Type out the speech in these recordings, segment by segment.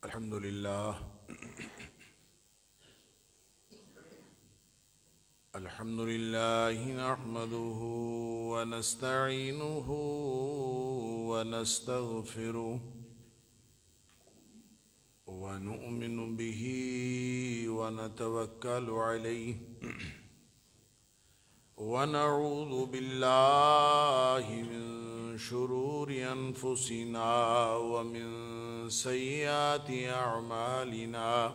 الحمد لله نحمده ونستعينه ونستغفره ونؤمن به ونتوكل عليه ونعوذ بالله من شرور أنفسنا ومن سيئات أعمالنا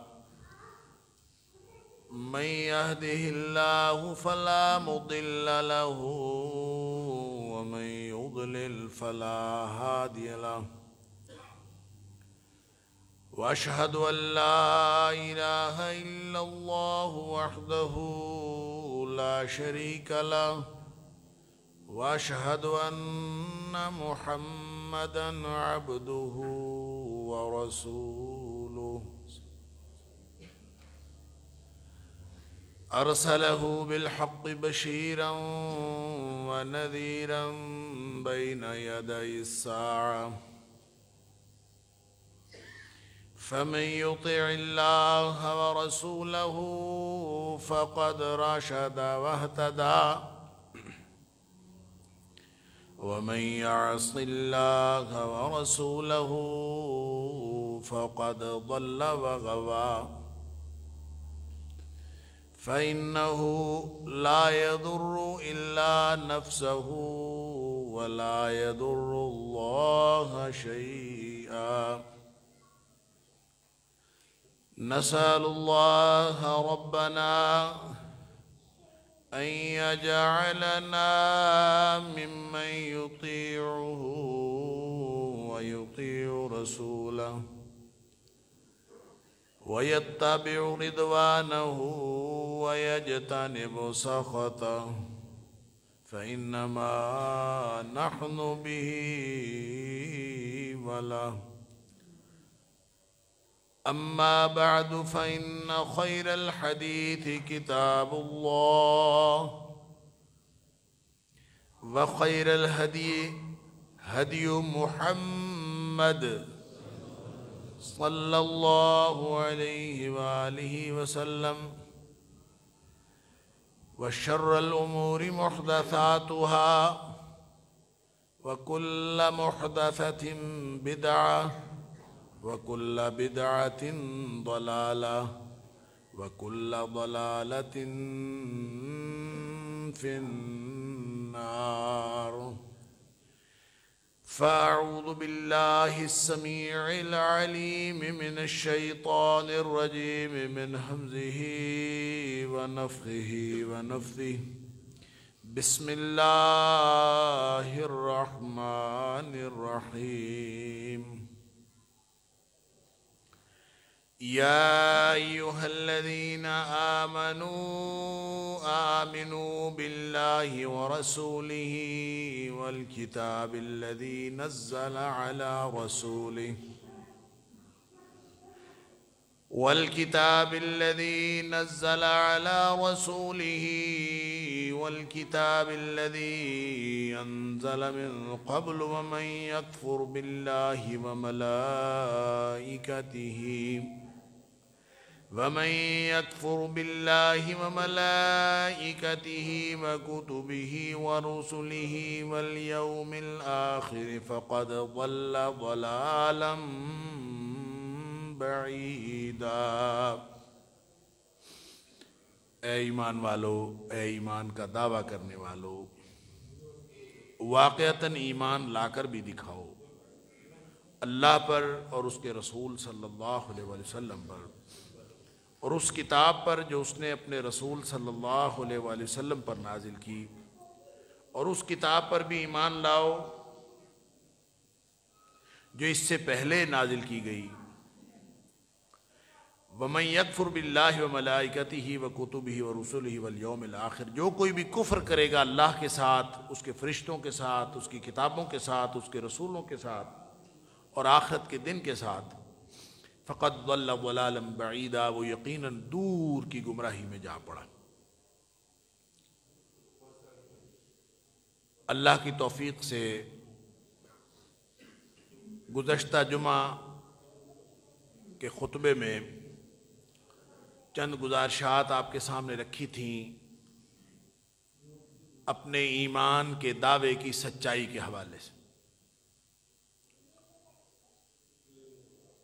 من يهده الله فلا مضل له ومن يضلل فلا هادي له وأشهد أن لا إله إلا الله وحده لا شريك له وأشهد أن محمدًا عبده ورسوله أرسله بالحق بشيرًا ونذيرًا بين يدي الساعة فمن يطع الله ورسوله فقد رشد واهتدى ومن يعص الله ورسوله فقد ضل وغوى فإنه لا يضر إلا نفسه ولا يضر الله شيئا نسأل الله ربنا أن يجعلنا ممن يطيعه ويطيع رسوله ويتبع رضوانه ويجتنب سخطه فإنما نحن به وله أما بعد فإن خير الحديث كتاب الله وخير الهدي هدي محمد صلى الله عليه وآله وسلم وشر الأمور محدثاتها وكل محدثة بدعة وكل بدعة ضلالة وكل ضلالة في النار فأعوذ بالله السميع العليم من الشيطان الرجيم من همزه ونفخه ونفثه بسم الله الرحمن الرحيم يا أيها الذين آمنوا بالله ورسوله والكتاب الذي نزل على رسوله والكتاب الذي أنزل من قبل ومن يكفر بالله وملائكته وكتبه ورسله واليوم الآخر فقد ضل ضلالا بعيدا اے ایمان والو، اے ایمان کا دعویٰ کرنے والو، واقعتاً ایمان لا کر بھی دکھاؤ اللہ پر اور اس کے رسول صلی اللہ علیہ وسلم پر اور اس کتاب پر جو اس نے اپنے رسول صلی اللہ علیہ وسلم پر نازل کی، اور اس کتاب پر بھی ایمان لاؤ جو اس سے پہلے نازل کی گئی۔ وَمَن يَكْفُرْ بِاللَّهِ وَمَلَائِكَتِهِ وَكُتُبِهِ وَرُسُلِهِ وَالْيَوْمِ الْآخِرِ، جو کوئی بھی کفر کرے گا اللہ کے ساتھ، اس کے فرشتوں کے ساتھ، اس کی کتابوں کے ساتھ، اس کے رسولوں کے ساتھ اور آخرت کے دن کے ساتھ، فَقَدْ ضَلَّ ضَلَالًا بَعِيدًا، وہ یقیناً دور کی گمراہی میں جا پڑا۔ اللہ کی توفیق سے گزشتہ جمعہ کہ خطبے میں چند گزارشات آپ کے سامنے رکھی تھیں اپنے ایمان کے دعوے کی سچائی کے حوالے سے،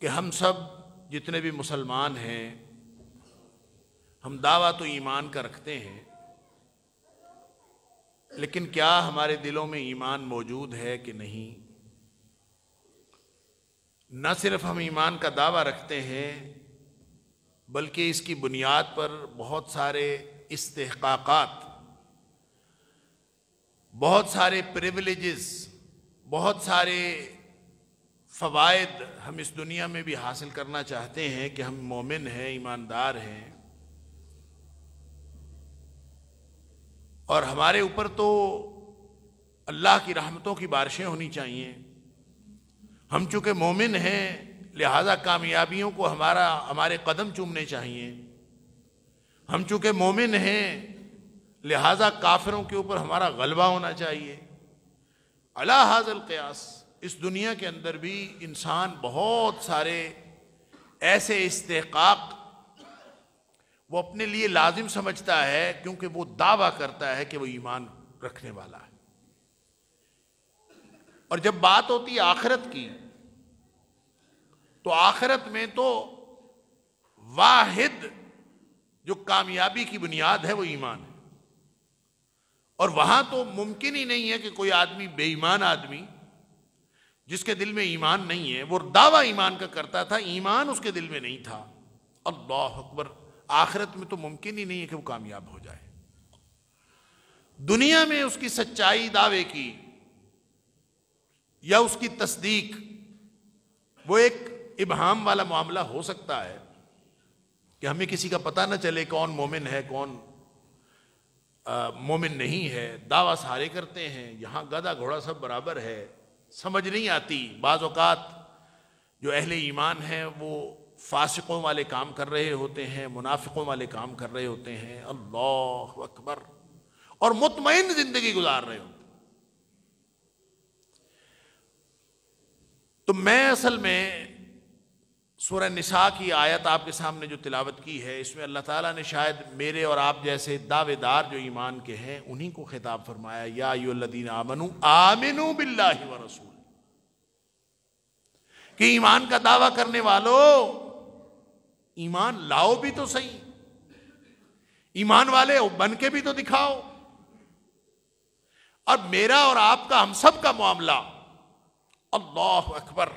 کہ ہم سب جتنے بھی مسلمان ہیں ہم دعویٰ تو ایمان کا رکھتے ہیں، لیکن کیا ہمارے دلوں میں ایمان موجود ہے کہ نہیں؟ نہ صرف ہم ایمان کا دعویٰ رکھتے ہیں بلکہ اس کی بنیاد پر بہت سارے استحقاقات، بہت سارے پریویلیجز، بہت سارے فوائد ہم اس دنیا میں بھی حاصل کرنا چاہتے ہیں کہ ہم مومن ہیں، ایماندار ہیں، اور ہمارے اوپر تو اللہ کی رحمتوں کی بارشیں ہونی چاہیے۔ ہم چونکہ مومن ہیں لہذا کامیابیوں کو ہمارے قدم چومنے چاہیے۔ ہم چونکہ مومن ہیں لہذا کافروں کے اوپر ہمارا غلبہ ہونا چاہیے۔ علی ھذا القیاس اس دنیا کے اندر بھی انسان بہت سارے ایسے استحقاق وہ اپنے لیے لازم سمجھتا ہے کیونکہ وہ دعویٰ کرتا ہے کہ وہ ایمان رکھنے والا ہے۔ اور جب بات ہوتی ہے آخرت کی تو آخرت میں تو واحد جو کامیابی کی بنیاد ہے وہ ایمان ہے، اور وہاں تو ممکن ہی نہیں ہے کہ کوئی آدمی بے ایمان آدمی جس کے دل میں ایمان نہیں ہے، وہ دعویٰ ایمان کا کرتا تھا، ایمان اس کے دل میں نہیں تھا، اللہ اکبر، آخرت میں تو ممکن ہی نہیں ہے کہ وہ کامیاب ہو جائے۔ دنیا میں اس کی سچائی دعوے کی یا اس کی تصدیق وہ ایک ابہام والا معاملہ ہو سکتا ہے کہ ہمیں کسی کا پتہ نہ چلے کون مومن ہے کون مومن نہیں ہے، دعویٰ سارے کرتے ہیں، یہاں گدھا گھوڑا سب برابر ہے، سمجھ نہیں آتی۔ بعض اوقات جو اہل ایمان ہیں وہ فاسقوں والے کام کر رہے ہوتے ہیں، منافقوں والے کام کر رہے ہوتے ہیں، اللہ اکبر، اور مطمئن زندگی گزار رہے ہوتے ہیں۔ تو میں اصل میں سورہ نساء کی آیت آپ کے سامنے جو تلاوت کی ہے، اس میں اللہ تعالیٰ نے شاید میرے اور آپ جیسے دعوے دار جو ایمان کے ہیں انہی کو خطاب فرمایا، یا ایھا الذین آمنوا آمنوا باللہ ورسولہ، کہ ایمان کا دعویٰ کرنے والوں ایمان لاؤ بھی تو صحیح، ایمان والے بن کے بھی تو دکھاؤ۔ اور میرا اور آپ کا، ہم سب کا معاملہ، اللہ اکبر،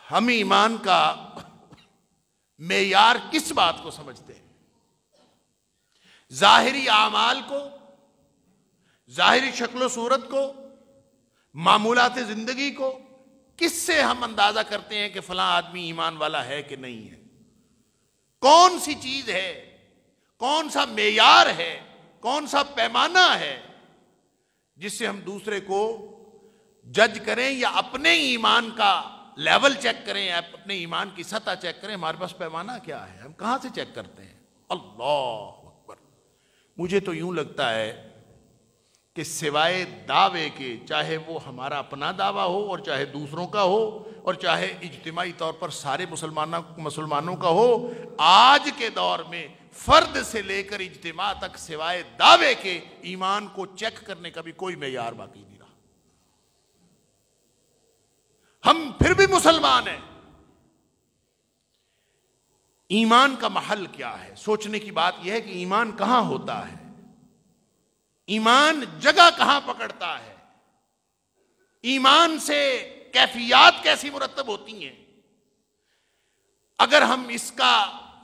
ہم ایمان کا معیار کس بات کو سمجھتے ہیں؟ ظاہری اعمال کو، ظاہری شکل و صورت کو، معمولات زندگی کو، کس سے ہم اندازہ کرتے ہیں کہ فلاں آدمی ایمان والا ہے کہ نہیں ہے؟ کون سی چیز ہے، کون سا معیار ہے، کون سا پیمانہ ہے جس سے ہم دوسرے کو جج کریں یا اپنے ایمان کا لیول چیک کریں، اپنے ایمان کی سطح چیک کریں؟ ہمارے پاس پیمانہ کیا ہے؟ ہم کہاں سے چیک کرتے ہیں؟ اللہ اکبر، مجھے تو یوں لگتا ہے کہ سوائے دعوے کے، چاہے وہ ہمارا اپنا دعویٰ ہو اور چاہے دوسروں کا ہو اور چاہے اجتماعی طور پر سارے مسلمانوں کا ہو، آج کے دور میں فرد سے لے کر اجتماع تک سوائے دعوے کے ایمان کو چیک کرنے کا بھی کوئی معیار باقی نہیں رہا۔ ہم پھر بھی مسلمان ہیں۔ ایمان کا محل کیا ہے؟ سوچنے کی بات یہ ہے کہ ایمان کہاں ہوتا ہے، ایمان جگہ کہاں پکڑتا ہے، ایمان سے کیفیات کیسی مرتب ہوتی ہیں۔ اگر ہم اس کا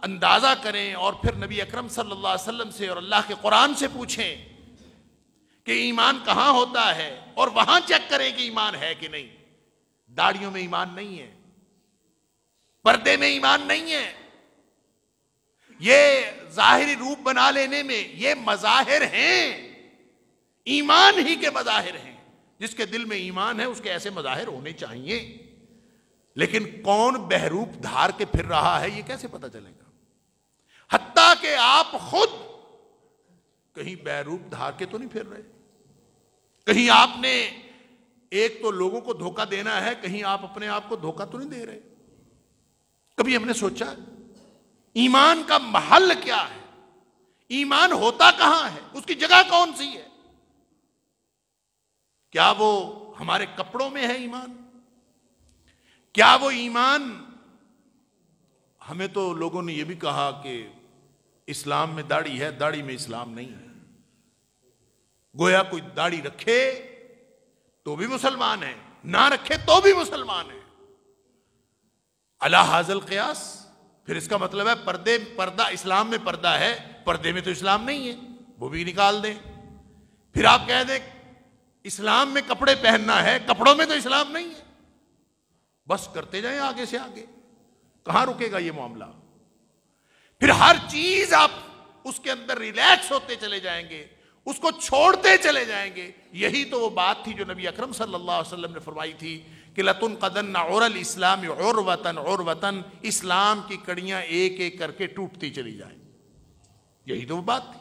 اندازہ کریں اور پھر نبی اکرم صلی اللہ علیہ وسلم سے اور اللہ کے قرآن سے پوچھیں کہ ایمان کہاں ہوتا ہے، اور وہاں چیک کریں کہ ایمان ہے کہ نہیں۔ داڑھیوں میں ایمان نہیں ہے، پردے میں ایمان نہیں ہے، یہ ظاہری روپ بنا لینے میں یہ مظاہر ہیں، ایمان ہی کے مظاہر ہیں۔ جس کے دل میں ایمان ہے اس کے ایسے مظاہر ہونے چاہیے، لیکن کون بہروپ دھار کے پھر رہا ہے یہ کیسے پتہ چلے گا؟ حتیٰ کہ آپ خود کہیں بہروپ دھار کے تو نہیں پھر رہے، کہیں آپ نے ایک تو لوگوں کو دھوکہ دینا ہے، کہیں آپ اپنے آپ کو دھوکہ تو نہیں دے رہے؟ کبھی ہم نے سوچا ایمان کا محل کیا ہے؟ ایمان ہوتا کہاں ہے؟ اس کی جگہ کون سی ہے؟ کیا وہ ہمارے کپڑوں میں ہے ایمان؟ کیا وہ ایمان؟ ہمیں تو لوگوں نے یہ بھی کہا کہ اسلام میں داڑھی ہے، داڑھی میں اسلام نہیں ہے۔ گویا کوئی داڑھی رکھے تو بھی مسلمان ہے، نہ رکھے تو بھی مسلمان ہے۔ علی ھذا القیاس، پھر اس کا مطلب ہے پردہ اسلام میں پردہ ہے، پردے میں تو اسلام نہیں ہے، وہ بھی نکال دیں۔ پھر آپ کہہ دیں اسلام میں کپڑے پہننا ہے، کپڑوں میں تو اسلام نہیں ہے۔ بس کرتے جائیں آگے سے آگے، کہاں رکے گا یہ معاملہ؟ پھر ہر چیز آپ اس کے اندر ریلیکس ہوتے چلے جائیں گے، اس کو چھوڑتے چلے جائیں گے۔ یہی تو وہ بات تھی جو نبی اکرم صلی اللہ علیہ وسلم نے فرمائی تھی کہ لَتُنْقَضَنَّ عُرَى الْإِسْلَامِ عُرْوَةً عُرْوَةً، اسلام کی کڑیاں ایک ایک کر کے ٹوٹتی چلی جائیں۔ یہی تو وہ بات تھی۔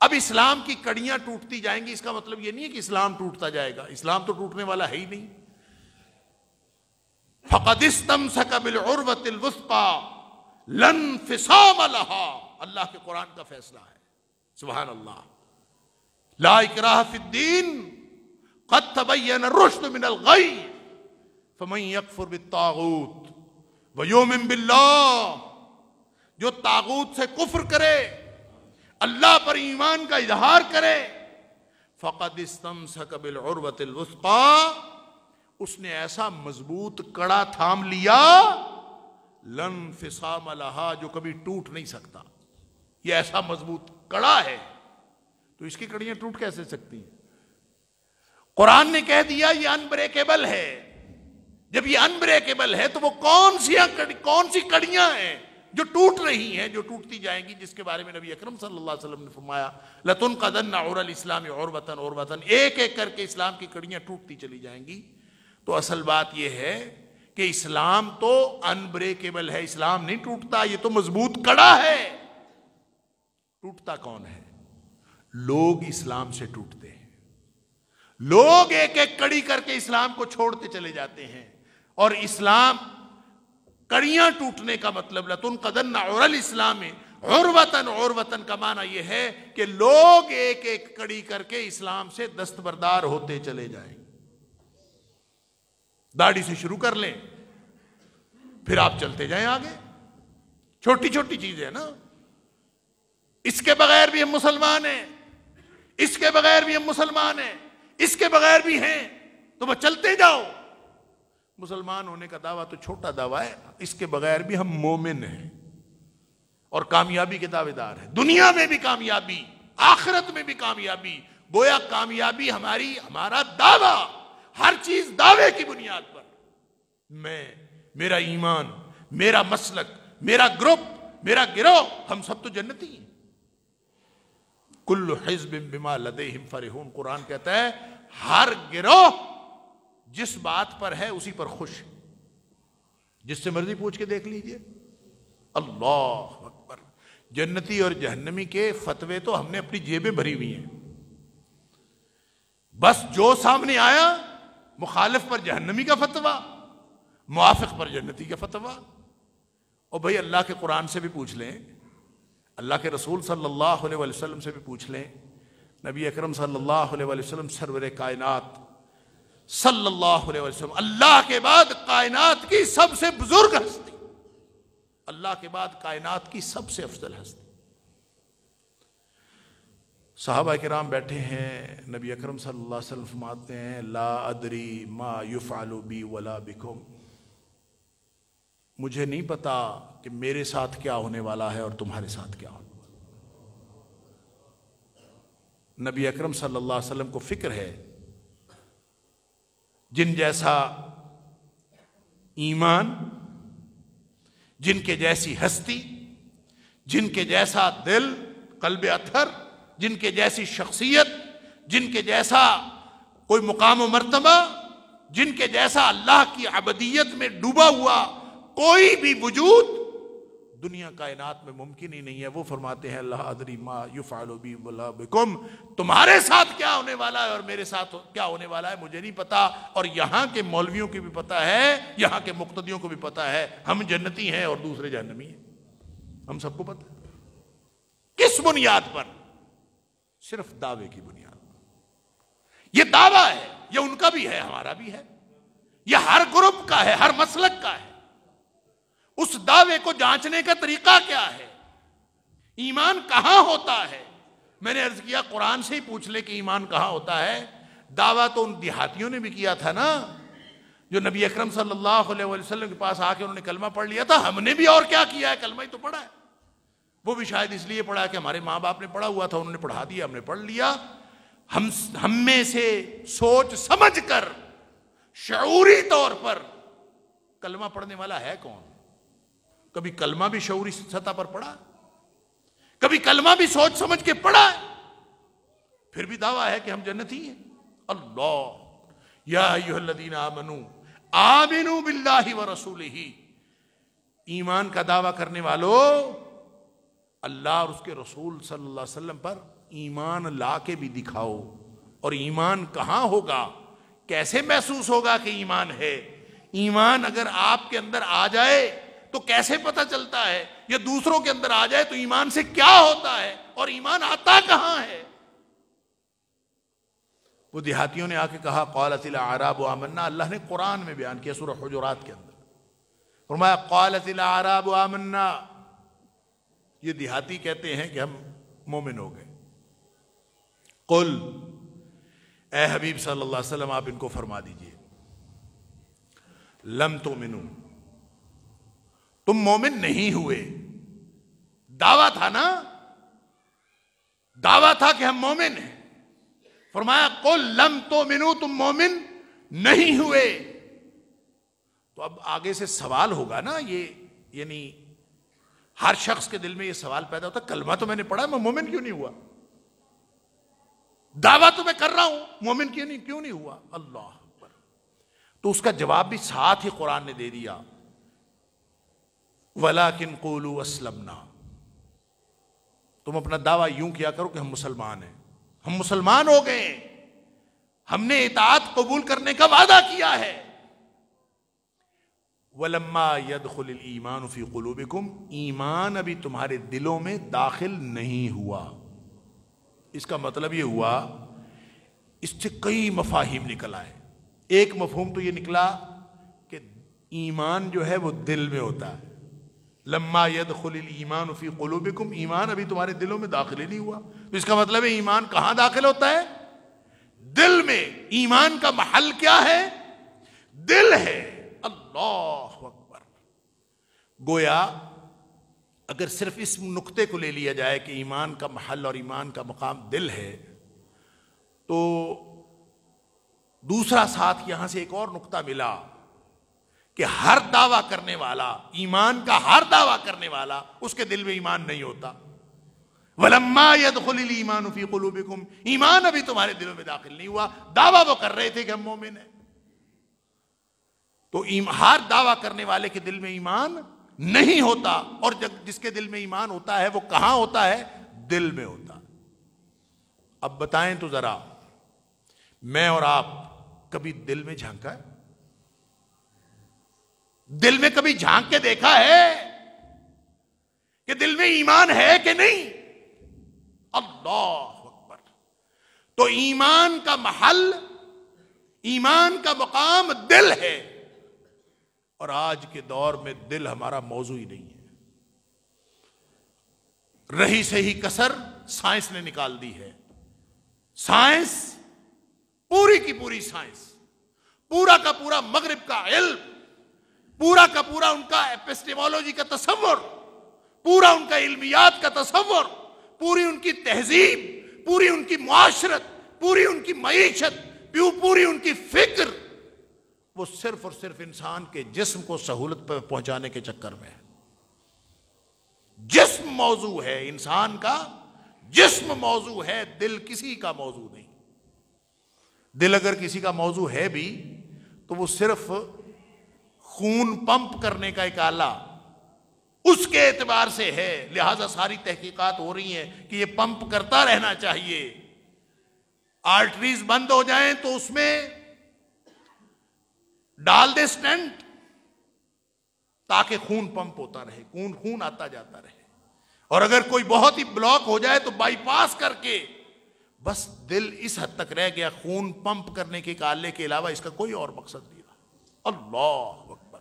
اب اسلام کی کڑیاں ٹوٹتی جائیں گی، اس کا مطلب یہ نہیں ہے کہ اسلام ٹوٹتا جائے گا، اسلام تو ٹوٹنے والا ہے ہی نہیں۔ فَقَدِ اسْتَمْسَكَ بِالْعُرْوَةِ الْوُثْقَىٰ لَا انفِصَامَ لَهَا، اللہ کے قرآن کا فیصلہ ہے، سبحان اللہ۔ لا اکراہ فی الدین قد تبین الرشد من الغی فمن یکفر بالطاغوت ویؤمن باللہ، جو طاغوت سے کفر کرے، اللہ پر ایمان کا اظہار کرے، فقد استمسک بالعروۃ الوثقی، اس نے ایسا مضبوط کڑا تھام لیا، لن انفصام لہا، جو کبھی ٹوٹ نہیں سکتا۔ یہ ایسا مضبوط کڑا ہے، تو اس کی کڑیاں ٹوٹ کیسے سکتی ہیں؟ قرآن نے کہہ دیا یہ انبریکیبل ہے۔ جب یہ انبریکیبل ہے تو وہ کون سی کڑیاں ہیں جو ٹوٹ رہی ہیں، جو ٹوٹتی جائیں گی، جس کے بارے میں نبی اکرم صلی اللہ علیہ وسلم نے فرمایا لَتُنْقَضَنَّ عُرَى الْإِسْلَامِ عُرْوَةً عُرْوَةً، ایک ایک کر کے اسلام کی کڑیاں ٹوٹتی چلی جائیں گی۔ تو اصل بات یہ ہے کہ اسلام تو انبریکیبل ہے، اسلام نہیں ٹوٹتا، یہ تو مضبوط کڑا ہے۔ ٹوٹتا کون ہے؟ لوگ اسلام سے ٹوٹتے ہیں، لوگ ایک ایک کڑی کر کے اسلام کو چھوڑتے چلے جاتے ہیں۔ اور اسلام کڑیاں ٹوٹنے کا مطلب لَتُنْقَضَنَّ عُرَى الْإِسْلَامِ عُرْوَةً عُرْوَةً کا معنی یہ ہے کہ لوگ ایک ایک کڑی کر کے اسلام سے دستبردار ہوتے چلے جائیں۔ داڑھی سے شروع کر لیں، پھر آپ چلتے جائیں آگے، چھوٹی چھوٹی چیزیں نا۔ اس کے بغیر بھی ہم مسلمان ہیں، اس کے بغیر بھی ہم مسلمان ہیں، اس کے بغیر بھی ہیں، تو وہ چلتے جاؤ۔ مسلمان ہونے کا دعویٰ تو چھوٹا دعویٰ ہے، اس کے بغیر بھی ہم مومن ہیں اور کامیابی کے دعوے دار ہیں، دنیا میں بھی کامیابی، آخرت میں بھی کامیابی۔ گویا کامیابی ہمارا دعویٰ، ہر چیز دعوے کی بنیاد پر۔ میرا ایمان، میرا مسلک، میرا گروپ، میرا گروہ، ہم سب تو جنتی ہیں۔ کل حزب بما لدیہم فرحون، قرآن کہتا ہے ہر گروہ جس بات پر ہے اسی پر خوش ہے۔ جس سے مرضی پوچھ کے دیکھ لیجئے۔ اللہ اکبر، جنتی اور جہنمی کے فتوے تو ہم نے اپنی جیبیں بھری ہوئی ہیں، بس جو سامنے آیا، مخالف پر جہنمی کا فتویٰ، موافق پر جنتی کا فتویٰ۔ اور بھائی اللہ کے قرآن سے بھی پوچھ لیں، اللہ کے رسول صلی اللہ علیہ وسلم سے بھی پوچھ لیں، نبی اکرم صلی اللہ علیہ وسلم سرور کائنات صلی اللہ علیہ وسلم، اللہ کے بعد کائنات کی سب سے بزرگ ہستی، اللہ کے بعد کائنات کی سب سے افضل ہستی۔ صحابہ کرام بیٹھے ہیں، نبی اکرم صلی اللہ علیہ وسلم فرماتے ہیں لا ادری ما یفعل بی ولا بکم، مجھے نہیں پتا کہ میرے ساتھ کیا ہونے والا ہے اور تمہارے ساتھ کیا ہونے والا ہے۔ نبی اکرم صلی اللہ علیہ وسلم کو فکر ہے، جن جیسا ایمان، جن کے جیسی ہستی، جن کے جیسا دل، قلب اطہر، جن کے جیسی شخصیت، جن کے جیسا کوئی مقام و مرتبہ، جن کے جیسا اللہ کی عبدیت میں ڈوبا ہوا کوئی بھی وجود دنیا کائنات میں ممکن ہی نہیں ہے. وہ فرماتے ہیں لا ادری ما یفعل بی ولا بکم، تمہارے ساتھ کیا ہونے والا ہے اور میرے ساتھ کیا ہونے والا ہے مجھے نہیں پتا، اور یہاں کے مولویوں کو بھی پتا ہے، یہاں کے مقتدیوں کو بھی پتا ہے ہم جنتی ہیں اور دوسرے جہنمی ہیں، ہم سب کو پتا ہے. کس بنیاد پر؟ صرف دعوے کی بنیاد پر. یہ دعویٰ ہے، یہ ان کا بھی ہے ہمارا بھی ہے، یہ ہر گروپ کا ہے، ہر مسلک کا ہے. اس دعوے کو جانچنے کا طریقہ کیا ہے؟ ایمان کہاں ہوتا ہے؟ میں نے عرض کیا قرآن سے ہی پوچھ لے کہ ایمان کہاں ہوتا ہے. دعویٰ تو ان دیہاتیوں نے بھی کیا تھا نا، جو نبی اکرم صلی اللہ علیہ وسلم کے پاس آ کے انہوں نے کلمہ پڑھ لیا تھا. ہم نے بھی اور کیا کیا ہے، کلمہ ہی تو پڑھا ہے. وہ بھی شاید اس لیے پڑھا کہ ہمارے ماں باپ نے پڑھا ہوا تھا، انہوں نے پڑھا دیا، ہم نے پڑھ لیا. ہم میں سے سوچ سمجھ کر شعوری طور پر کلمہ پڑھنے والا ہے کون؟ کبھی کلمہ بھی شعوری سطح پر پڑھا، کبھی کلمہ بھی سوچ سمجھ کے پڑھا ہے، پھر بھی دعویٰ ہے کہ ہم جنتی ہیں. اللہ یا ایھا الذین آمنوا آمنوا باللہ ورسولہ، ایمان کا دعویٰ کرنے والوں اللہ اور اس کے رسول صلی اللہ علیہ وسلم پر ایمان لا کے بھی دکھاؤ. اور ایمان کہاں ہوگا، کیسے محسوس ہوگا کہ ایمان ہے؟ ایمان اگر آپ کے اندر آ جائے تو کیسے پتہ چلتا ہے؟ یا دوسروں کے اندر آ جائے تو ایمان سے کیا ہوتا ہے، اور ایمان آتا کہاں ہے؟ وہ دیہاتیوں نے آ کے کہا قالت الاعراب آمنا، اللہ نے قرآن میں بیان کیا سورہ حجرات کے اندر، فرمایا قالت الاعراب آمنا. یہ دیہاتی کہتے ہیں کہ ہم مومن ہو گئے. قل، اے حبیب صلی اللہ علیہ وسلم آپ ان کو فرما دیجئے لم تؤمنوا، تم مومن نہیں ہوئے. دعویٰ تھا نا، دعویٰ تھا کہ ہم مومن ہیں. فرمایا قل لم تؤمنوا، تم مومن نہیں ہوئے. تو اب آگے سے سوال ہوگا نا، یہ یعنی ہر شخص کے دل میں یہ سوال پیدا ہوتا کلمہ تو میں نے پڑھا، میں مومن کیوں نہیں ہوا؟ دعویٰ تو میں کر رہا ہوں، مومن کیوں نہیں ہوا؟ اللہ اکبر. تو اس کا جواب بھی ساتھ ہی قرآن نے دے دیا وَلَكِنْ قُولُوا أَسْلَمْنَا. تم اپنا دعویٰ یوں کیا کرو کہ ہم مسلمان ہیں، ہم مسلمان ہو گئے، ہم نے اطاعت قبول کرنے کا وعدہ کیا ہے. وَلَمَّا يَدْخُلِ الْإِيمَانُ فِي قُلُوبِكُمْ، ایمان ابھی تمہارے دلوں میں داخل نہیں ہوا. اس کا مطلب یہ ہوا، اس سے کئی مفاہیم نکل آئے. ایک مفہوم تو یہ نکلا کہ ایمان جو ہے وہ دل میں ہوتا ہے. لما يدخل الایمان فی قلوبکم، ایمان ابھی تمہارے دلوں میں داخل ہی نہیں ہوا. تو اس کا مطلب ہے ایمان کہاں داخل ہوتا ہے؟ دل میں. ایمان کا محل کیا ہے؟ دل ہے. اللہ اکبر. گویا اگر صرف اس نقطے کو لے لیا جائے کہ ایمان کا محل اور ایمان کا مقام دل ہے، تو دوسرا ساتھ یہاں سے ایک اور نقطہ ملا کہ ہر دعویٰ کرنے والا، ایمان کا ہر دعویٰ کرنے والا، اس کے دل میں ایمان نہیں ہوتا. وَلَمَّا يَدْخُلِ الْإِيمَانُ فِي قُلُوبِكُمْ، ایمان ابھی تمہارے دلوں میں داخل نہیں ہوا. دعویٰ وہ کر رہے تھے کہ ہم مومن ہیں. تو ہر دعویٰ کرنے والے کے دل میں ایمان نہیں ہوتا، اور جس کے دل میں ایمان ہوتا ہے وہ کہاں ہوتا ہے؟ دل میں ہوتا. اب بتائیں تو ذرا، میں اور آپ کبھی دل میں جھانکا ہے؟ دل میں کبھی جھانک کے دیکھا ہے کہ دل میں ایمان ہے کہ نہیں؟ اللہ اکبر. تو ایمان کا محل، ایمان کا مقام دل ہے، اور آج کے دور میں دل ہمارا موضوع ہی نہیں ہے. رہی صحیح کسر سائنس نے نکال دی ہے. سائنس، پوری کی پوری سائنس، پورا کا پورا مغرب کا علم، پورا کا پورا ان کا ایپسٹیمولوجی کا تصور، پورا ان کا علمیات کا تصور، پوری ان کی تہذیب، پوری ان کی معاشرت، پوری ان کی معیشت، پوری ان کی فکر، وہ صرف اور صرف انسان کے جسم کو سہولت پہ پہنچانے کے چکر میں ہے. جسم موضوع ہے، انسان کا جسم موضوع ہے، دل کسی کا موضوع نہیں. دل اگر کسی کا موضوع ہے بھی تو وہ صرف خون پمپ کرنے کا ایک آلہ، اس کے اعتبار سے ہے، لہذا ساری تحقیقات ہو رہی ہیں کہ یہ پمپ کرتا رہنا چاہیے. آرٹریز بند ہو جائیں تو اس میں ڈال دے سٹینٹ تاکہ خون پمپ ہوتا رہے، خون آتا جاتا رہے. اور اگر کوئی بہت ہی بلاک ہو جائے تو بائی پاس کر کے بس دل اس حد تک رہ گیا، خون پمپ کرنے کے کالے کے علاوہ اس کا کوئی اور مقصد نہیں رہا. اللہ اکبر.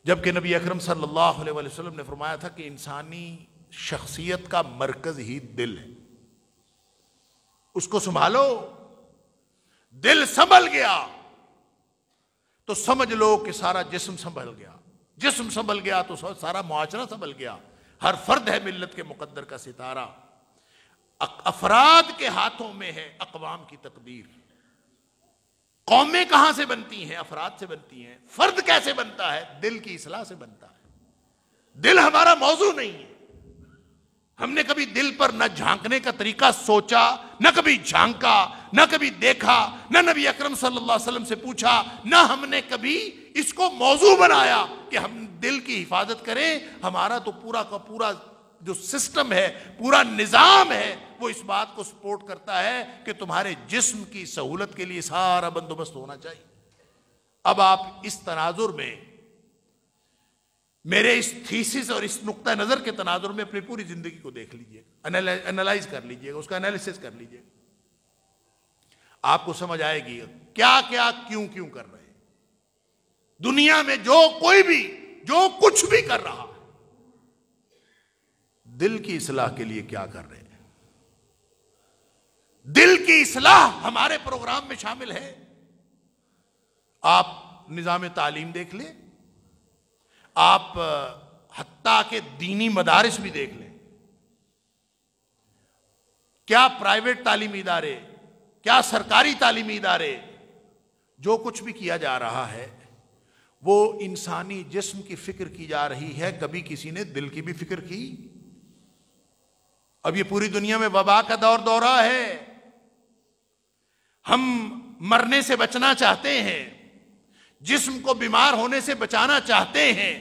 جبکہ نبی اکرم صلی اللہ علیہ وسلم نے فرمایا تھا کہ انسانی شخصیت کا مرکز ہی دل ہے، اس کو سنبھالو. دل سنبھل گیا تو سمجھ لو کہ سارا جسم سنبھل گیا، جسم سنبھل گیا تو سارا معاشرہ سنبھل گیا. ہر فرد ہے ملت کے مقدر کا ستارہ. افراد کے ہاتھوں میں ہے اقوام کی تقدیر. قومیں کہاں سے بنتی ہیں؟ افراد سے بنتی ہیں. فرد کیسے بنتا ہے؟ دل کی اصلاح سے بنتا ہے. دل ہمارا موضوع نہیں ہے. ہم نے کبھی دل پر نہ جھانکنے کا طریقہ سوچا، نہ کبھی جھانکا، نہ کبھی دیکھا، نہ نبی اکرم صلی اللہ علیہ وسلم سے پوچھا، نہ ہم نے کبھی اس کو موضوع بنایا کہ ہم دل کی حفاظت کریں. ہمارا تو پورا کا پورا جو سسٹم ہے، پورا نظام ہے، وہ اس بات کو سپورٹ کرتا ہے کہ تمہارے جسم کی سہولت کے لیے سارا بندوبست ہونا چاہیے. اب آپ اس تناظر میں، میرے اس تھیسس اور اس نقطہ نظر کے تناظر میں اپنی پوری زندگی کو دیکھ لیجئے، انالائز کر لیجئے گا، اس کا انالیسس کر لیجئے گا. آپ کو سمجھ آئے گی کیا کیا کیوں کر رہے ہیں. دنیا میں جو کوئی بھی جو کچھ بھی کر رہا ہے، دل کی اصلاح کے لیے کیا کر رہے ہیں. دل کی اصلاح ہمارے پروگرام میں شامل ہے. آپ نظام تعلیم دیکھ لیں، آپ حتیٰ کہ دینی مدارس بھی دیکھ لیں. کیا پرائیویٹ تعلیمی ادارے، کیا سرکاری تعلیمی ادارے، جو کچھ بھی کیا جا رہا ہے وہ انسانی جسم کی فکر کی جا رہی ہے. کبھی کسی نے دل کی بھی فکر کی؟ اب یہ پوری دنیا میں وبا کا دورہ ہے. ہم مرنے سے بچنا چاہتے ہیں، جسم کو بیمار ہونے سے بچانا چاہتے ہیں.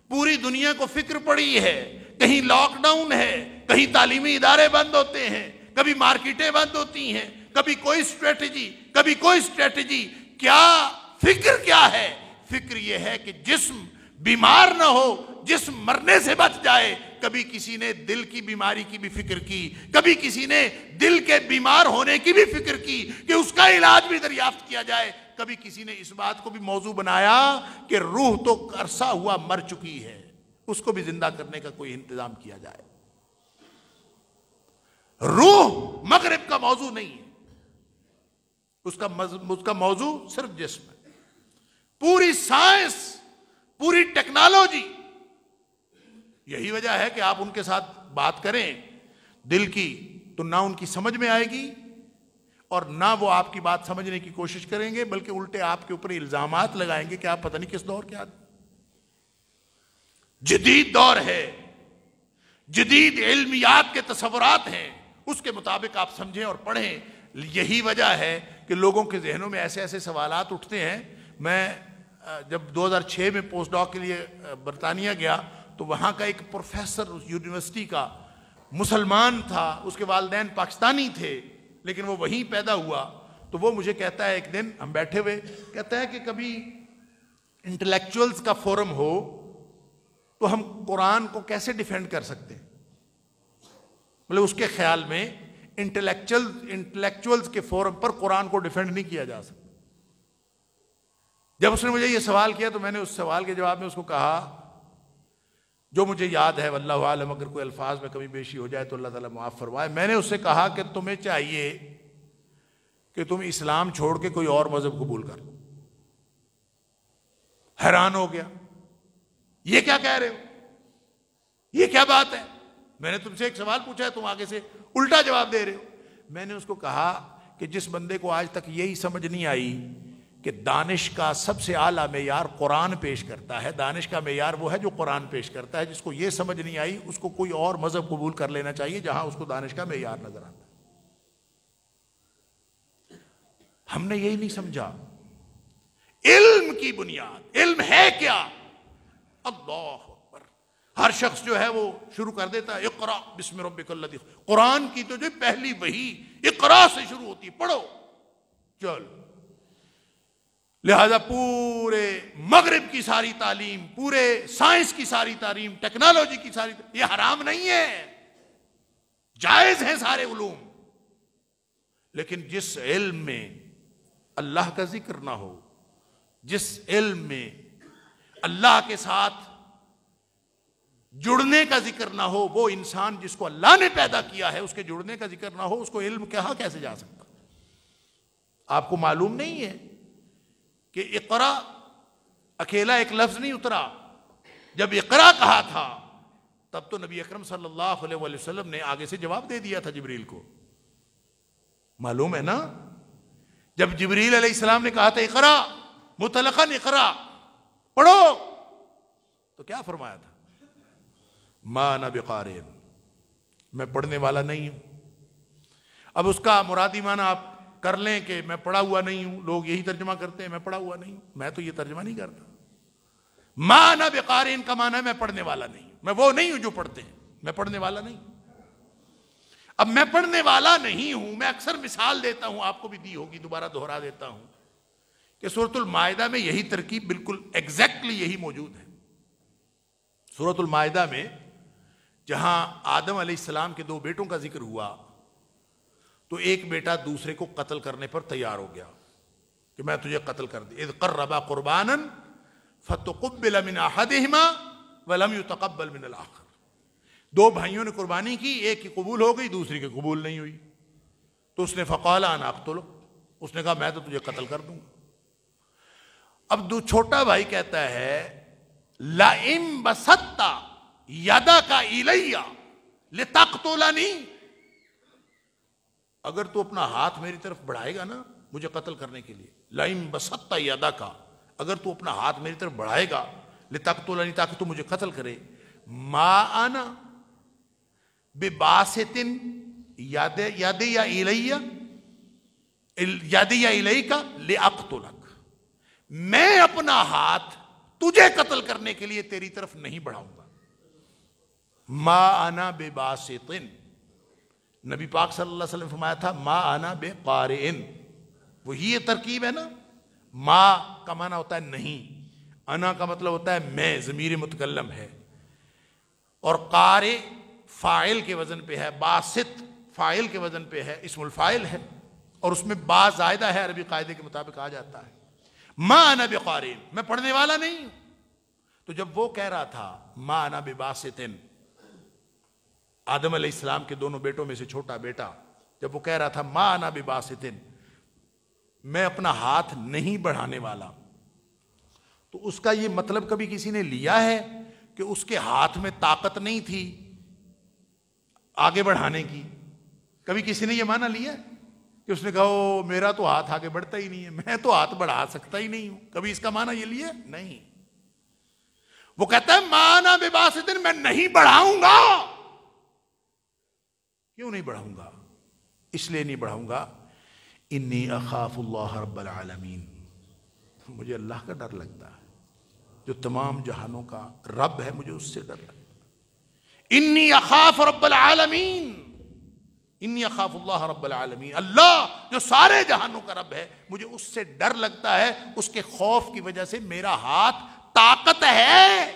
پوری دنیا کو فکر پڑی ہے. کہیں لاک ڈاؤن ہے، کہیں تعلیمی ادارے بند ہوتے ہیں، کبھی مارکیٹیں بند ہوتی ہیں، کبھی کوئی اسٹریٹجی، کبھی کوئی اسٹریٹجی. کیا فکر کیا ہے؟ فکر یہ ہے کہ جسم بیمار نہ ہو، جسم مرنے سے بچ جائے. کبھی کسی نے دل کی بیماری کی بھی فکر کی، کبھی کسی نے دل کے بیمار ہونے کی بھی فکر کی کہ اس کا علاج بھی دریافت کیا جائے. کبھی کسی نے اس بات کو بھی موضوع بنایا کہ روح تو عرصہ ہوا مر چکی ہے، اس کو بھی زندہ کرنے کا کوئی انتظام کیا جائے. روح مغرب کا موضوع نہیں ہے، اس کا موضوع صرف جسم ہے. پوری سائنس، پوری ٹیکنالوجی، یہی وجہ ہے کہ آپ ان کے ساتھ بات کریں دل کی تو نہ ان کی سمجھ میں آئے گی اور نہ وہ آپ کی بات سمجھنے کی کوشش کریں گے، بلکہ الٹے آپ کے اوپر الزامات لگائیں گے کہ آپ پتہ نہیں کس دور کے آدمی. جدید دور ہے، جدید علمیات کے تصورات ہیں، اس کے مطابق آپ سمجھیں اور پڑھیں. یہی وجہ ہے کہ لوگوں کے ذہنوں میں ایسے ایسے سوالات اٹھتے ہیں. میں جب 2006 میں پوسٹ ڈاک کے لیے برطانیہ گیا تو وہاں کا ایک پروفیسر اس یونیورسٹی کا مسلمان تھا، اس کے والدین پاکستانی تھے لیکن وہ وہیں پیدا ہوا. تو وہ مجھے کہتا ہے، ایک دن ہم بیٹھے ہوئے، کہتا ہے کہ کبھی انٹلیکچوئلز کا فورم ہو تو ہم قرآن کو کیسے ڈیفینڈ کر سکتے ہیں. مطلب اس کے خیال میں انٹلیکچوئلز کے فورم پر قرآن کو ڈیفینڈ نہیں کیا جا سکتا. جب اس نے مجھے یہ سوال کیا تو میں نے اس سوال کے جواب میں اس کو کہا، جو مجھے یاد ہے واللہ عالم، اگر کوئی الفاظ میں کمی بیشی ہو جائے تو اللہ تعالیٰ معاف فرمائے. میں نے اس سے کہا کہ تمہیں چاہیے کہ تم اسلام چھوڑ کے کوئی اور مذہب قبول کر لو. حیران ہو گیا، یہ کیا کہہ رہے ہو، یہ کیا بات ہے؟ میں نے تم سے ایک سوال پوچھا ہے، تم آگے سے الٹا جواب دے رہے ہو. میں نے اس کو کہا کہ جس بندے کو آج تک یہی سمجھ نہیں آئی کہ دانش کا سب سے اعلیٰ معیار قرآن پیش کرتا ہے، دانش کا معیار وہ ہے جو قرآن پیش کرتا ہے، جس کو یہ سمجھ نہیں آئی اس کو کوئی اور مذہب قبول کر لینا چاہیے جہاں اس کو دانش کا معیار نظر آتا ہے. ہم نے یہی نہیں سمجھا. علم کی بنیاد، علم ہے کیا؟ اللہ اکبر. ہر شخص جو ہے وہ شروع کر دیتا ہے اقرا بسم ربک الذی، قرآن کی تو جو پہلی وحی اقرا سے شروع ہوتی ہے، پڑھو چل. لہذا پورے مغرب کی ساری تعلیم، پورے سائنس کی ساری تعلیم، ٹیکنالوجی کی ساری تعلیم، یہ حرام نہیں ہے، جائز ہیں سارے علوم. لیکن جس علم میں اللہ کا ذکر نہ ہو، جس علم میں اللہ کے ساتھ جڑنے کا ذکر نہ ہو، وہ انسان جس کو اللہ نے پیدا کیا ہے اس کے جڑنے کا ذکر نہ ہو، اس کو علم کہاں کیسے جا سکتا؟ آپ کو معلوم نہیں ہے کہ اقرا اکیلا ایک لفظ نہیں اترا. جب اقرا کہا تھا تب تو نبی اکرم صلی اللہ علیہ وسلم نے آگے سے جواب دے دیا تھا جبریل کو. معلوم ہے نا، جب جبریل علیہ السلام نے کہا تھا اقرا مطلقاً اقرا پڑھو، تو کیا فرمایا تھا؟ ما انا بقارئ، میں پڑھنے والا نہیں ہوں. اب اس کا مرادی معنی آپ کر لیں کہ میں پڑھا ہوا نہیں ہوں، لوگ یہی ترجمہ کرتے ہیں میں پڑھا ہوا نہیں ہوں، میں تو یہ ترجمہ نہیں کرتا. ما انا بقارئ کا معنی ہے میں پڑھنے والا نہیں ہوں، میں وہ نہیں ہوں جو پڑھتے ہیں، میں پڑھنے والا نہیں ہوں. اب میں پڑھنے والا نہیں ہوں، میں اکثر مثال دیتا ہوں، آپ کو بھی دی ہوگی، دوبارہ دہرا دیتا ہوں کہ سورۃ المائدہ میں یہی ترکیب بالکل ایگزیکٹلی یہی موجود ہے. سورۃ المائدہ میں جہاں آدم علیہ السلام کے 2 بیٹوں کا ذکر ہوا تو ایک بیٹا دوسرے کو قتل کرنے پر تیار ہو گیا کہ میں تجھے قتل کر دوں. اذ قربا قربانا فتقبل من احدهما ولم يتقبل من الاخر. 2 بھائیوں نے قربانی کی، ایک کی قبول ہو گئی دوسری کی قبول نہیں ہوئی، تو اس نے فقال انا اقتلک، اس نے کہا میں تو تجھے قتل کر دوں گا. اب چھوٹا بھائی کہتا ہے لئن بسطت یدک الی لتقتلنی، اگر تو اپنا ہاتھ میری طرف بڑھائے گا نا مجھے قتل کرنے کے لیے، لئن بسطت یدک، اگر تو اپنا ہاتھ میری طرف بڑھائے گا لتقتلنی تاکہ تو مجھے قتل کرے، ما انا بباسط یدی الیک لاقتلک، میں اپنا ہاتھ تجھے قتل کرنے کے لیے تیری طرف نہیں بڑھاؤں گا. ما انا بباسط، نبی پاک صلی اللہ علیہ وسلم فرمایا تھا ما انا بقارئ. وہی یہ ترکیب ہے نا، ما کا معنی ہوتا ہے نہیں، انا کا مطلب ہوتا ہے میں، ضمیر متکلم ہے، اور قارئ فاعل کے وزن پہ ہے، باسط فاعل کے وزن پہ ہے، اسم الفاعل ہے، اور اس میں با زائدہ ہے، عربی قاعدے کے مطابق آ جاتا ہے. ما انا بقارئ، میں پڑھنے والا نہیں ہوں. تو جب وہ کہہ رہا تھا ما انا بباسط، آدم علیہ السلام کے 2 بیٹوں میں سے چھوٹا بیٹا جب وہ کہہ رہا تھا ما انا بباسط، میں اپنا ہاتھ نہیں بڑھانے والا، تو اس کا یہ مطلب کبھی کسی نے لیا ہے کہ اس کے ہاتھ میں طاقت نہیں تھی آگے بڑھانے کی؟ کبھی کسی نے یہ معنی لیا ہے کہ اس نے کہا میرا تو ہاتھ آگے بڑھتا ہی نہیں ہے، میں تو ہاتھ بڑھا سکتا ہی نہیں ہوں؟ کبھی اس کا معنی یہ لیا؟ نہیں. وہ کہتا ہے ما انا بباسط، میں نہیں بڑھاؤں گا. کیوں نہیں بڑھاؤں گا؟ اس لیے نہیں بڑھاؤں گا انی اخاف اللہ رب العالمین، مجھے اللہ کا ڈر لگتا ہے جو تمام جہانوں کا رب ہے، مجھے اس سے ڈر لگتا ہے. انی اخاف رب العالمین، انی اخاف اللہ رب العالمین، اللہ جو سارے جہانوں کا رب ہے مجھے اس سے ڈر لگتا ہے، اس کے خوف کی وجہ سے میرا ہاتھ طاقت ہے،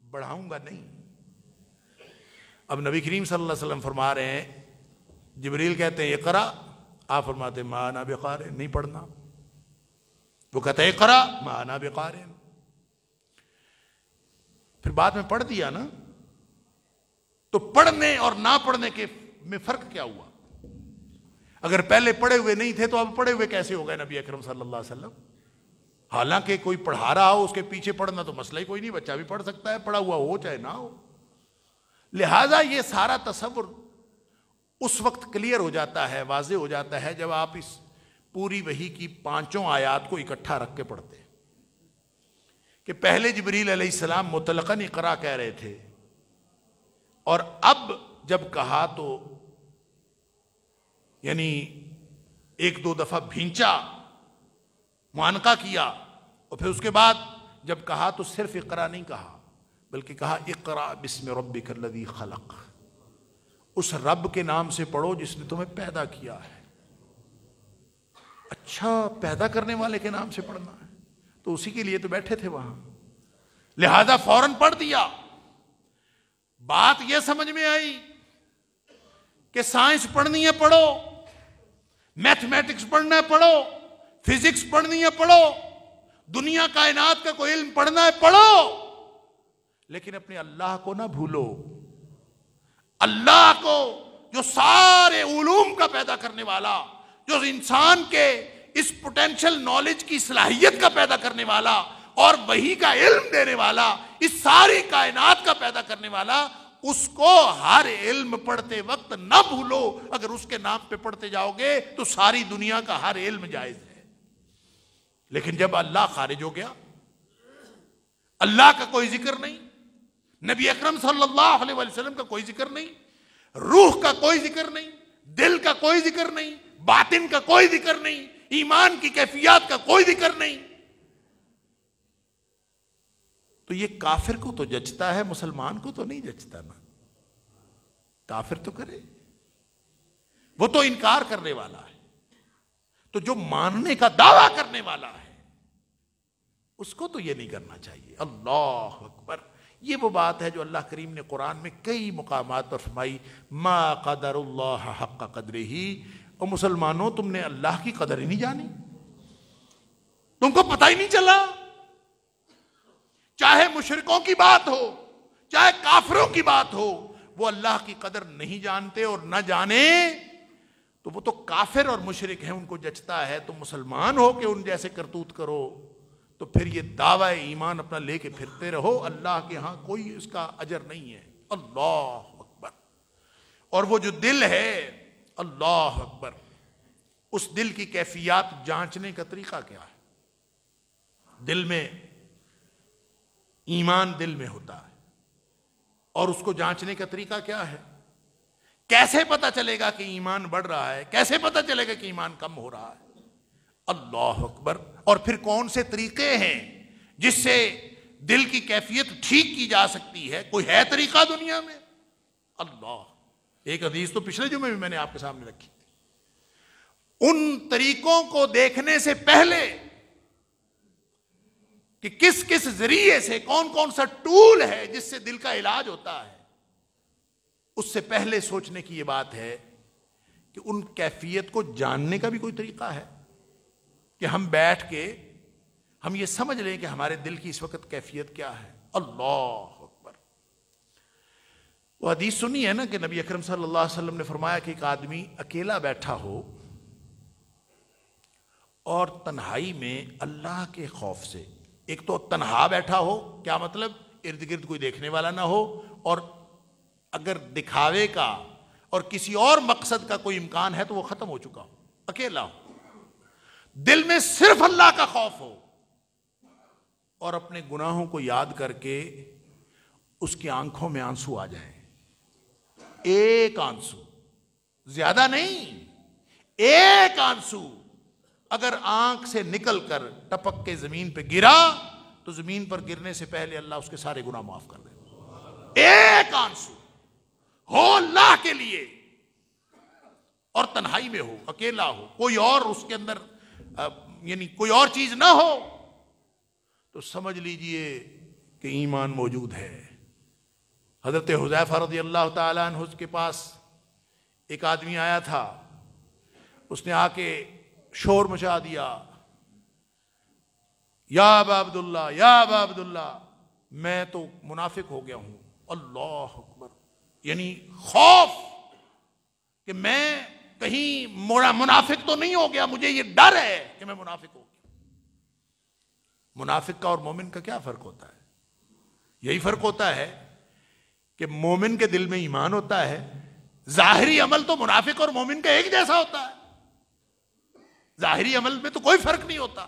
بڑھاؤں گا نہیں. اب نبی کریم صلی اللہ علیہ وسلم فرما رہے ہیں، جبریل کہتے ہیں اقرا، آپ فرماتے ہیں ما انا بقارئ، نہیں پڑھنا. وہ کہتے ہیں اقرا ما انا بقارئ، پھر بعد میں پڑھ دیا نا. تو پڑھنے اور نہ پڑھنے کے میں فرق کیا ہوا؟ اگر پہلے پڑھے ہوئے نہیں تھے تو اب پڑھے ہوئے کیسے ہو گئے نبی اکرم صلی اللہ علیہ وسلم؟ حالانکہ کوئی پڑھا رہا ہو اس کے پیچھے پڑھنا تو مسئلہ ہی کوئی نہیں، بچہ بھی پڑھ سکتا ہے، پڑھا ہوا ہو چاہے نہ ہو. لہذا یہ سارا تصور اس وقت کلیئر ہو جاتا ہے، واضح ہو جاتا ہے جب آپ اس پوری وحی کی 5 آیات کو اکٹھا رکھ کے پڑھتے ہیں کہ پہلے جبریل علیہ السلام مطلقاً اقرا کہہ رہے تھے، اور اب جب کہا تو یعنی 1-2 دفعہ بھینچا، معانقہ کیا، اور پھر اس کے بعد جب کہا تو صرف اقرا نہیں کہا، بلکہ کہا اقرأ بسم ربک الذی خلق، اس رب کے نام سے پڑھو جس نے تمہیں پیدا کیا ہے۔ اچھا، پیدا کرنے والے کے نام سے پڑھنا ہے، تو اسی کے لیے تو بیٹھے تھے وہاں، لہذا فوراً پڑھ دیا۔ بات یہ سمجھ میں آئی کہ سائنس پڑھنی ہے پڑھو، میتھمیٹکس پڑھنا ہے پڑھو، فزکس پڑھنی ہے پڑھو، دنیا کائنات کا کوئی علم پڑھنا ہے پڑھو، لیکن اپنے اللہ کو نہ بھولو، اللہ کو جو سارے علوم کا پیدا کرنے والا، جو انسان کے اس پوٹینشل نالج کی صلاحیت کا پیدا کرنے والا اور وہی کا علم دینے والا، اس ساری کائنات کا پیدا کرنے والا، اس کو ہر علم پڑھتے وقت نہ بھولو۔ اگر اس کے نام پہ پڑھتے جاؤ گے تو ساری دنیا کا ہر علم جائز ہے۔ لیکن جب اللہ خارج ہو گیا، اللہ کا کوئی ذکر نہیں، نبی اکرم صلی اللہ علیہ وسلم کا کوئی ذکر نہیں، روح کا کوئی ذکر نہیں، دل کا کوئی ذکر نہیں، باطن کا کوئی ذکر نہیں، ایمان کی کیفیات کا کوئی ذکر نہیں، تو یہ کافر کو تو جچتا ہے، مسلمان کو تو نہیں جچتا نا۔ کافر تو کرے، وہ تو انکار کرنے والا ہے، تو جو ماننے کا دعویٰ کرنے والا ہے اس کو تو یہ نہیں کرنا چاہیے۔ اللہ اکبر، یہ وہ بات ہے جو اللہ کریم نے قرآن میں کئی مقامات پر فرمائی، ما قدر اللہ حق قدرہ۔ اور مسلمانوں، تم نے اللہ کی قدر ہی نہیں جانی، تم کو پتہ ہی نہیں چلا۔ چاہے مشرکوں کی بات ہو، چاہے کافروں کی بات ہو، وہ اللہ کی قدر نہیں جانتے، اور نہ جانے تو وہ تو کافر اور مشرک ہیں، ان کو جچتا ہے۔ تو مسلمان ہو کہ ان جیسے کرتوت کرو، تو پھر یہ دعویٰ ایمان اپنا لے کے پھرتے رہو، اللہ کے ہاں کوئی اس کا اجر نہیں ہے۔ اللہ اکبر۔ اور وہ جو دل ہے، اللہ اکبر، اس دل کی کیفیات جانچنے کا طریقہ کیا ہے؟ دل میں ایمان دل میں ہوتا ہے، اور اس کو جانچنے کا طریقہ کیا ہے؟ کیسے پتا چلے گا کہ ایمان بڑھ رہا ہے؟ کیسے پتا چلے گا کہ ایمان کم ہو رہا ہے؟ اللہ اکبر۔ اور پھر کون سے طریقے ہیں جس سے دل کی کیفیت ٹھیک کی جا سکتی ہے؟ کوئی ہے طریقہ دنیا میں؟ اللہ، ایک حدیث تو پچھلے جمعے میں نے آپ کے سامنے رکھی تھی۔ ان طریقوں کو دیکھنے سے پہلے کہ کس کس ذریعے سے، کون کون سا ٹول ہے جس سے دل کا علاج ہوتا ہے، اس سے پہلے سوچنے کی یہ بات ہے کہ ان کیفیت کو جاننے کا بھی کوئی طریقہ ہے کہ ہم بیٹھ کے ہم یہ سمجھ لیں کہ ہمارے دل کی اس وقت کیفیت کیا ہے۔ اللہ اکبر۔ وہ حدیث سنی ہے نا کہ نبی اکرم صلی اللہ علیہ وسلم نے فرمایا کہ ایک آدمی اکیلا بیٹھا ہو اور تنہائی میں اللہ کے خوف سے، ایک تو تنہا بیٹھا ہو، کیا مطلب؟ ارد گرد کوئی دیکھنے والا نہ ہو، اور اگر دکھاوے کا اور کسی اور مقصد کا کوئی امکان ہے تو وہ ختم ہو چکا ہو، اکیلا ہو، دل میں صرف اللہ کا خوف ہو، اور اپنے گناہوں کو یاد کر کے اس کی آنکھوں میں آنسو آ جائیں، ایک آنسو، زیادہ نہیں، ایک آنسو اگر آنکھ سے نکل کر ٹپک کے زمین پہ گرا تو زمین پر گرنے سے پہلے اللہ اس کے سارے گناہ معاف کر دے۔ ایک آنسو ہو اللہ کے لیے، اور تنہائی میں ہو، اکیلا ہو، کوئی اور اس کے اندر یعنی کوئی اور چیز نہ ہو، تو سمجھ لیجئے کہ ایمان موجود ہے۔ حضرت حذیفہ رضی اللہ تعالیٰ عنہ کے پاس ایک آدمی آیا تھا، اس نے آ کے شور مچا دیا، یا ابا عبداللہ، یا ابا عبداللہ، میں تو منافق ہو گیا ہوں۔ اللہ اکبر، یعنی خوف کہ میں کہیں منافق تو نہیں ہو گیا، مجھے یہ ڈر ہے کہ میں منافق ہو گیا۔ منافق کا اور مومن کا کیا فرق ہوتا ہے؟ یہی فرق ہوتا ہے کہ مومن کے دل میں ایمان ہوتا ہے، ظاہری عمل تو منافق اور مومن کا ایک جیسا ہوتا ہے، ظاہری عمل میں تو کوئی فرق نہیں ہوتا۔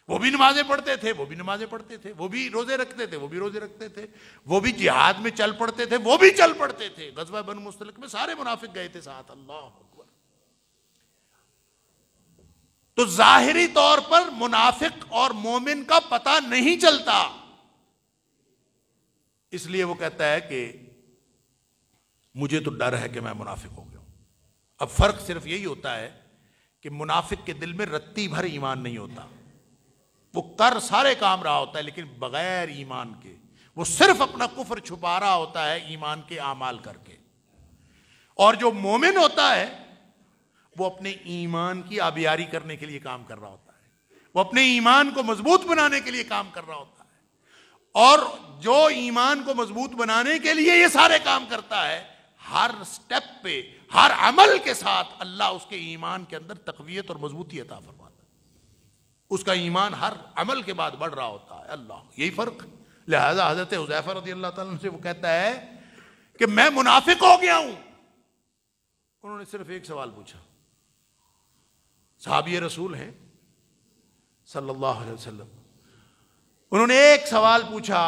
وہ بھی نمازیں پڑھتے تھے، وہ بھی نمازیں پڑھتے تھے، وہ بھی روزے رکھتے تھے، وہ بھی روزے رکھتے تھے، وہ بھی جہاد میں چل پڑتے تھے، وہ بھی چل پڑتے تھے، غزوہ بنو مستلق میں سارے منافق گئے تھے ساتھ۔ اللہ اکبر۔ تو ظاہری طور پر منافق اور مومن کا پتہ نہیں چلتا، اس لیے وہ کہتا ہے کہ مجھے تو ڈر ہے کہ میں منافق ہو گیا ہوں۔ اب فرق صرف یہی ہوتا ہے کہ منافق کے دل میں رتی بھر ایمان نہیں ہوتا، وہ کر سارے کام رہا ہوتا ہے لیکن بغیر ایمان کے، وہ صرف اپنا کفر چھپا رہا ہوتا ہے ایمان کے اعمال کر کے۔ اور جو مومن ہوتا ہے وہ اپنے ایمان کی آبیاری کرنے کے لیے کام کر رہا ہوتا ہے، وہ اپنے ایمان کو مضبوط بنانے کے لیے کام کر رہا ہوتا ہے، اور جو ایمان کو مضبوط بنانے کے لیے یہ سارے کام کرتا ہے، ہر سٹیپ پہ ہر عمل کے ساتھ اللہ اس کے ایمان کے اندر تقویت اور مضبوطی عطا فرماتا ہے، اس کا ایمان ہر عمل کے بعد بڑھ رہا ہوتا ہے۔ اللہ، یہی فرق۔ لہذا حضرت حذیفہ رضی اللہ تعالیٰ عنہ سے وہ کہتا ہے کہ میں منافق ہو گیا ہوں۔ انہوں نے صرف ایک سوال پوچھا، صحابی رسول ہیں صلی اللہ علیہ وسلم، انہوں نے ایک سوال پوچھا